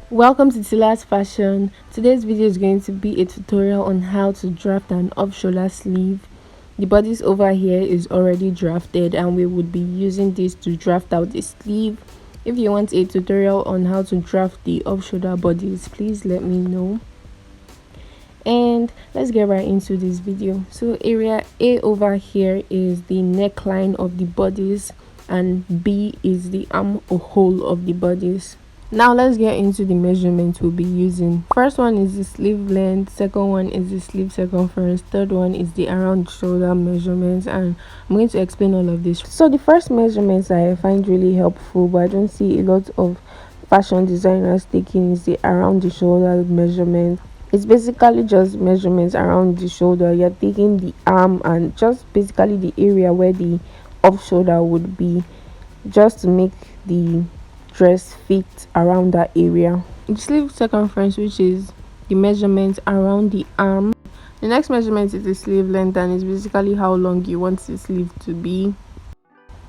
Welcome to Tila's Fashion. Today's video is going to be a tutorial on how to draft an off-shoulder sleeve. The bodice over here is already drafted and we would be using this to draft out the sleeve. If you want a tutorial on how to draft the off-shoulder bodice, please let me know. And let's get right into this video. So area A over here is the neckline of the bodice and B is the armhole of the bodice. Now let's get into the measurements we'll be using. First one is the sleeve length, second one is the sleeve circumference, third one is the around shoulder measurements, and I'm going to explain all of this. So the first measurements I find really helpful, but I don't see a lot of fashion designers taking, is the around the shoulder measurement. It's basically just measurements around the shoulder. You're taking the arm and just basically the area where the off shoulder would be, just to make the dress fit around that area. The sleeve circumference, which is the measurement around the arm. The next measurement is the sleeve length, and it's basically how long you want the sleeve to be.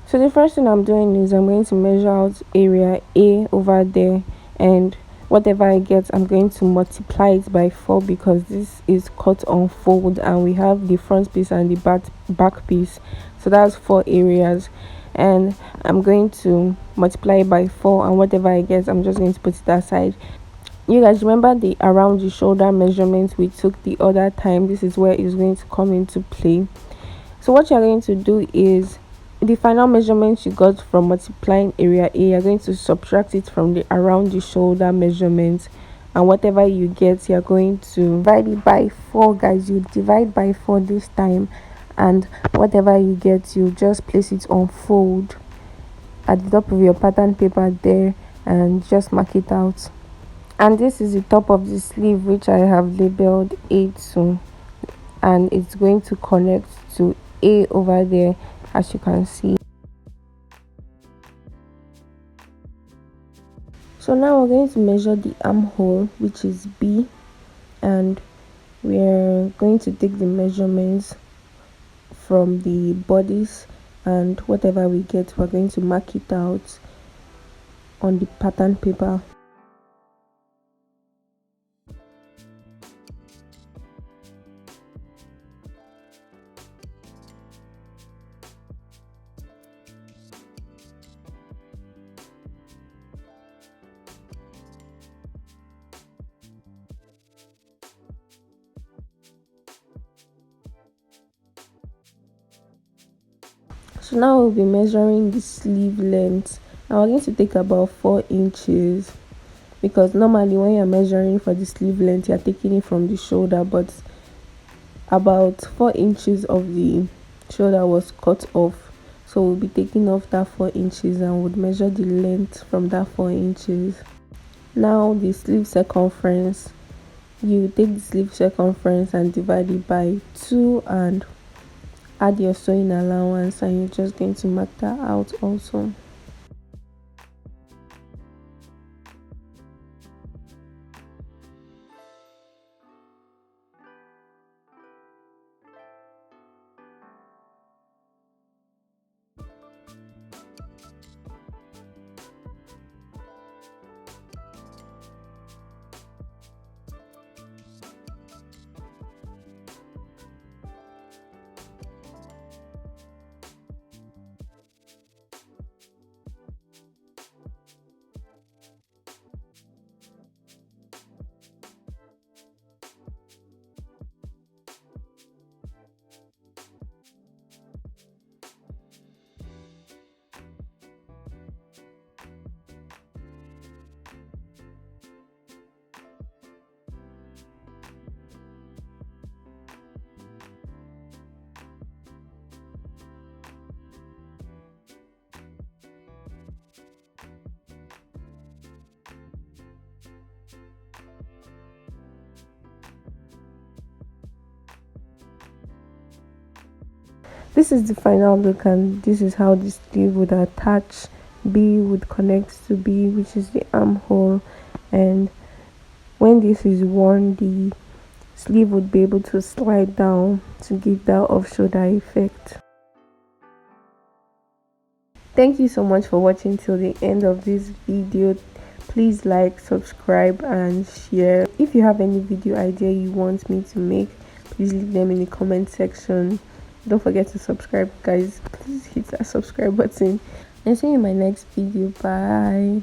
So the first thing I'm doing is I'm going to measure out area A over there, and whatever I get, I'm going to multiply it by 4 because this is cut on fold and we have the front piece and the back piece, so that's 4 areas, and I'm going to multiply it by 4, and whatever I get, I'm just going to put it aside. You guys remember the around the shoulder measurement we took the other time? This is where it's going to come into play. So what you're going to do is the final measurement you got from multiplying area A, you're going to subtract it from the around the shoulder measurement, and whatever you get, you're going to divide it by 4. Guys, you divide by 4 this time, and whatever you get, you just place it on fold at the top of your pattern paper there and just mark it out. And this is the top of the sleeve, which I have labeled A2, and it's going to connect to A over there, as you can see. So now we're going to measure the armhole, which is B, and we're going to take the measurements from the bodice, and whatever we get, we're going to mark it out on the pattern paper. So now we'll be measuring the sleeve length. Now we're going to take about 4 inches, because normally when you're measuring for the sleeve length, you're taking it from the shoulder, but about 4 inches of the shoulder was cut off, so we'll be taking off that 4 inches and would measure the length from that 4 inches. Now the sleeve circumference, you take the sleeve circumference and divide it by 2 and add your sewing allowance, and you're just going to mark that out also. This is the final look, and this is how the sleeve would attach. B would connect to B, which is the armhole, and when this is worn, the sleeve would be able to slide down to give that off shoulder effect. Thank you so much for watching till the end of this video. Please like, subscribe and share. If you have any video idea you want me to make, please leave them in the comment section. Don't forget to subscribe, guys. Please hit that subscribe button and see you in my next video. Bye.